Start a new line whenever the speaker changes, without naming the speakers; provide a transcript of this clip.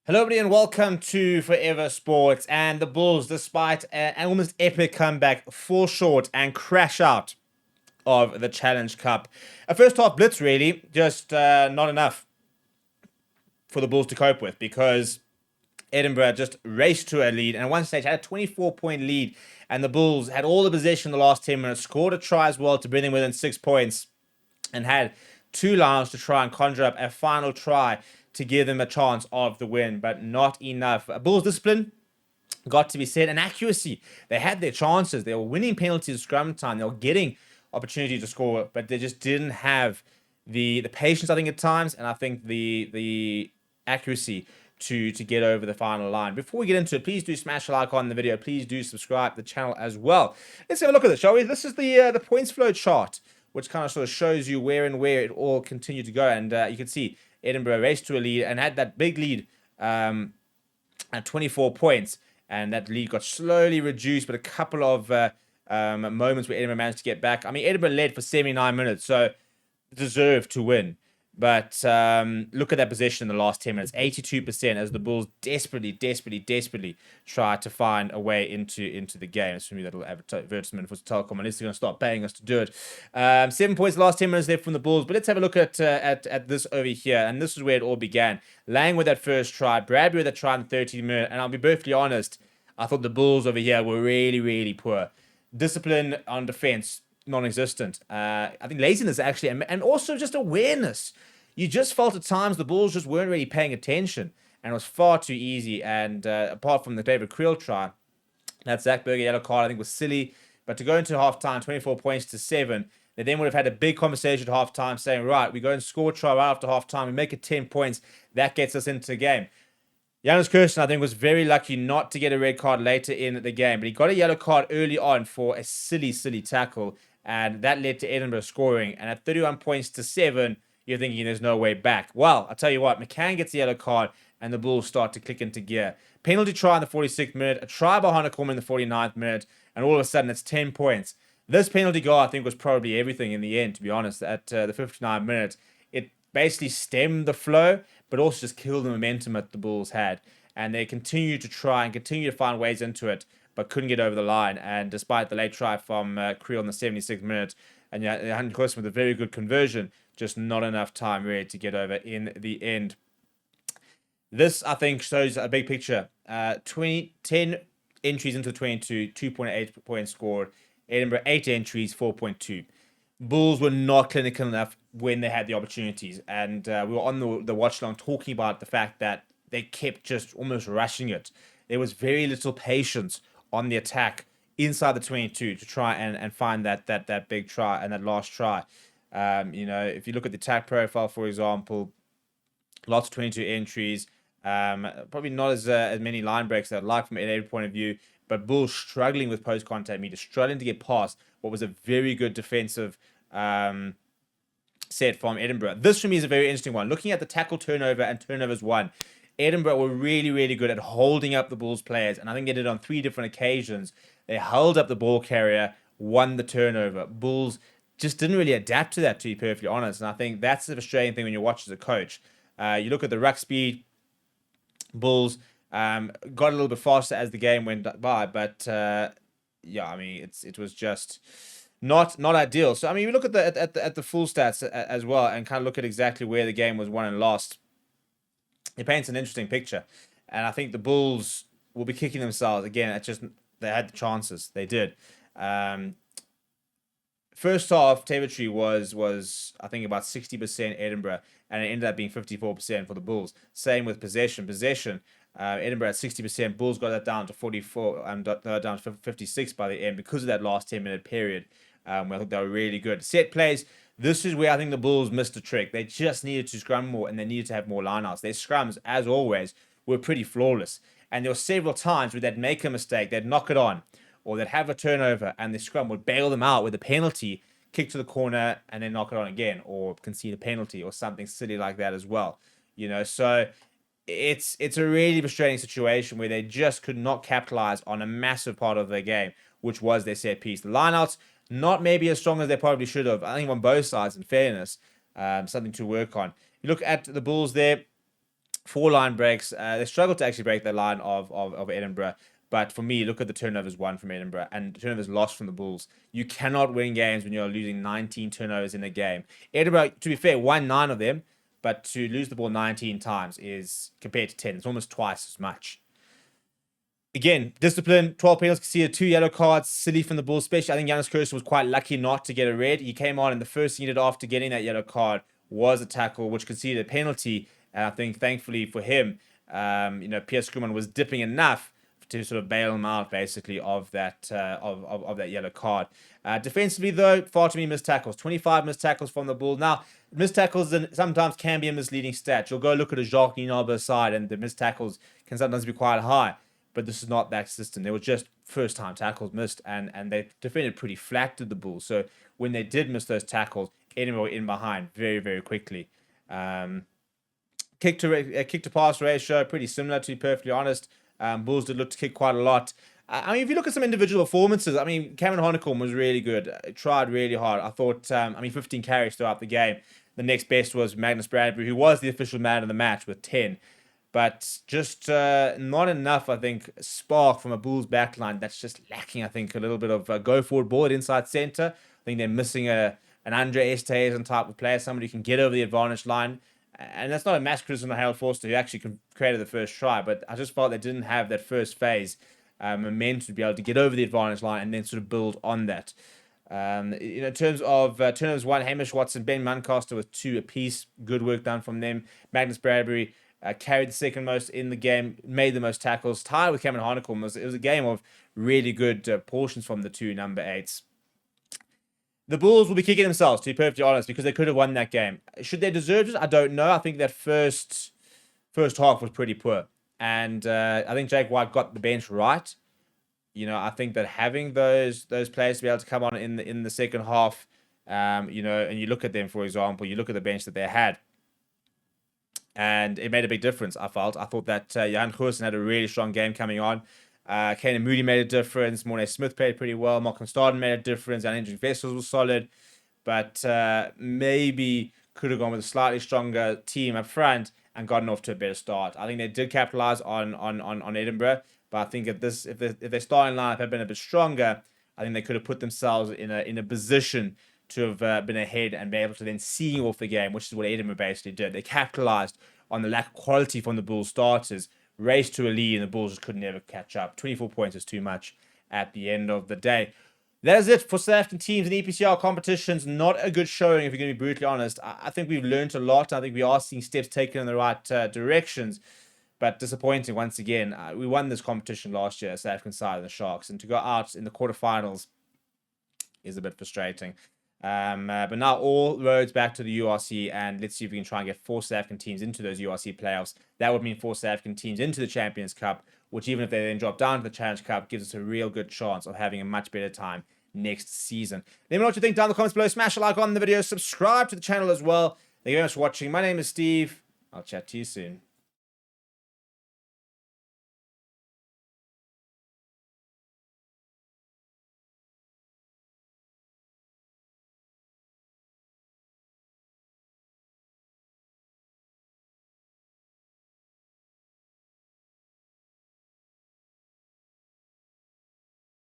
Hello, everybody, and welcome to Forever Sports. And the Bulls, despite an almost epic comeback, fall short and crash out of the Challenge Cup. A first half blitz, really, just not enough for the Bulls to cope with because Edinburgh just raced to a lead and at one stage had a 24-point lead. And the Bulls had all the possession in the last 10 minutes, scored a try as well to bring them within 6 points, and had two lines to try and conjure up a final try to give them a chance of the win, but not enough. Bulls discipline got to be said, and accuracy. They had their chances. They were winning penalties at scrum time. They were getting opportunities to score, but they just didn't have the patience, I think, at times, and I think the accuracy to get over the final line. Before we get into it, please do smash a like on the video. Please do subscribe to the channel as well. Let's have a look at this, shall we? This is the points flow chart, which kind of sort of shows you where it all continued to go. And you can see Edinburgh raced to a lead and had that big lead at 24 points. And that lead got slowly reduced, but a couple of moments where Edinburgh managed to get back. I mean, Edinburgh led for 79 minutes, so deserved to win. But look at that possession in the last 10 minutes, 82%, as the Bulls desperately tried to find a way into the game. It's for me that little advertisement for Telecom, unless they're going to start paying us to do it. 7 points, last 10 minutes left from the Bulls. But let's have a look at this over here, and this is where it all began. Lang with that first try, Bradbury with that try in the 13th minute, and I'll be perfectly honest, I thought the Bulls over here were really poor. Discipline on defense, non-existent. I think laziness actually, and also just awareness. You just felt at times the Bulls just weren't really paying attention, and it was far too easy. And apart from the David Creel try, that Zach Berger yellow card I think was silly. But to go into halftime, 24 points to 7, they then would have had a big conversation at halftime saying, right, we go and score a try right after halftime, we make it 10 points, that gets us into the game. Janus Kirsten, I think, was very lucky not to get a red card later in the game, but he got a yellow card early on for a silly tackle, and that led to Edinburgh scoring. And at 31 points to 7, you're thinking there's no way back. Well, I'll tell you what, McCann gets the yellow card, and the Bulls start to click into gear. Penalty try in the 46th minute, a try by Honeycomb in the 49th minute, and all of a sudden it's 10 points. This penalty goal, I think, was probably everything in the end, to be honest. At the 59th minute, it basically stemmed the flow, but also just killed the momentum that the Bulls had. And they continued to try and continue to find ways into it, but couldn't get over the line. And despite the late try from Creel in the 76th minute, and Johan Kirsten with a very good conversion, just not enough time really to get over in the end. This, I think, shows a big picture. 10 entries into 22, 2.8 points scored. Edinburgh, 8 entries, 4.2. Bulls were not clinical enough when they had the opportunities. And we were on the watch long talking about the fact that they kept just almost rushing it. There was very little patience on the attack inside the 22 to try and find that big try and that last try. If you look at the attack profile, for example, lots of 22 entries, probably not as many line breaks that I'd like from an edge point of view, but Bulls struggling with post-contact meter, struggling to get past what was a very good defensive set from Edinburgh. This for me is a very interesting one. Looking at the tackle turnover and turnovers won, Edinburgh were really good at holding up the Bulls players, and I think they did it on 3 different occasions. They held up the ball carrier, won the turnover. Bulls just didn't really adapt to that, to be perfectly honest, and I think that's the frustrating thing when you watch as a coach. You look at the ruck speed, Bulls got a little bit faster as the game went by, but it was just not ideal. So I mean, we look at the full stats as well, and kind of look at exactly where the game was won and lost. It paints an interesting picture, and I think the Bulls will be kicking themselves again. It's just they had the chances, they did. First half territory was I think about 60% Edinburgh, and it ended up being 54% for the Bulls. Same with possession. Edinburgh at 60%. Bulls got that down to 44 and down to 56 by the end because of that last 10-minute period. I think they were really good. Set plays. This is where I think the Bulls missed a trick. They just needed to scrum more, and they needed to have more lineouts. Their scrums, as always, were pretty flawless. And there were several times where they'd make a mistake, they'd knock it on, or they'd have a turnover, and the scrum would bail them out with a penalty, kick to the corner, and then knock it on again, or concede a penalty, or something silly like that as well. So it's a really frustrating situation where they just could not capitalize on a massive part of their game, which was their set piece. The lineouts, not maybe as strong as they probably should have. I think on both sides, in fairness, something to work on. You look at the Bulls there, 4 line breaks. They struggled to actually break the line of Edinburgh. But for me, look at the turnovers won from Edinburgh and turnovers lost from the Bulls. You cannot win games when you're losing 19 turnovers in a game. Edinburgh, to be fair, won 9 of them, but to lose the ball 19 times is, compared to 10, it's almost twice as much. Again, discipline, 12 penalties conceded, 2 yellow cards, silly from the Bulls, especially. I think Giannis Kirsten was quite lucky not to get a red. He came on, and the first thing he did after getting that yellow card was a tackle, which conceded a penalty. And I think, thankfully for him, Pierre Scruman was dipping enough to sort of bail him out, basically, of that of that yellow card. Defensively, though, far too many missed tackles. 25 missed tackles from the Bulls. Now, missed tackles sometimes can be a misleading stat. You'll go look at a Jacques Nienaber's side, and the missed tackles can sometimes be quite high. But this is not that system. They were just first-time tackles missed, and they defended pretty flat to the Bulls. So when they did miss those tackles, Edinburgh were in behind very, very quickly. Kick to pass ratio, pretty similar, to be perfectly honest. Bulls did look to kick quite a lot. I mean, if you look at some individual performances, I mean, Cameron Honeycomb was really good. Tried really hard. I thought, 15 carries throughout the game. The next best was Magnus Bradbury, who was the official man of the match with 10. But just not enough, I think, spark from a Bulls backline. That's just lacking, I think, a little bit of go-forward ball at inside centre. I think they're missing an Andre Esterhuizen type of player, somebody who can get over the advantage line. And that's not a mass criticism of Harold Forster, who actually created the first try. But I just felt they didn't have that first phase momentum to be able to get over the advantage line and then sort of build on that. In terms of turnovers, 1, Hamish Watson, Ben Muncaster with 2 apiece. Good work done from them. Magnus Bradbury carried the second most in the game, made the most tackles, tied with Cameron Honeycomb. It was a game of really good portions from the 2 number 8s. The Bulls will be kicking themselves, to be perfectly honest, because they could have won that game. Should they deserve it? I don't know. I think that first half was pretty poor. And I think Jake White got the bench right. I think that having those players to be able to come on in the second half, and you look at them, for example, you look at the bench that they had, and it made a big difference, I felt. I thought that Jan Goosen had a really strong game coming on. Kanan Moody made a difference. Mornay Smith played pretty well. Malcolm Staden made a difference. And Andrew Vessels was solid. But maybe could have gone with a slightly stronger team up front and gotten off to a better start. I think they did capitalize on Edinburgh. But I think if their starting lineup had been a bit stronger, I think they could have put themselves in a position to have been ahead and be able to then see off the game, which is what Edinburgh basically did. They capitalized on the lack of quality from the Bulls starters, raced to a lead, and the Bulls just could never catch up. 24 points is too much at the end of the day. That is it for South African teams in EPCL competitions. Not a good showing, if you're going to be brutally honest. I think we've learned a lot. I think we are seeing steps taken in the right directions, but disappointing once again. We won this competition last year, South African side of the Sharks, and to go out in the quarterfinals is a bit frustrating. But now all roads back to the URC, and let's see if we can try and get 4 South African teams into those URC playoffs. That would mean 4 South African teams into the Champions Cup, which, even if they then drop down to the Challenge Cup, gives us a real good chance of having a much better time next season. Let me know what you think down in the comments below. Smash a like on the video, subscribe to the channel as well. Thank you very much for watching. My name is Steve. I'll chat to you soon.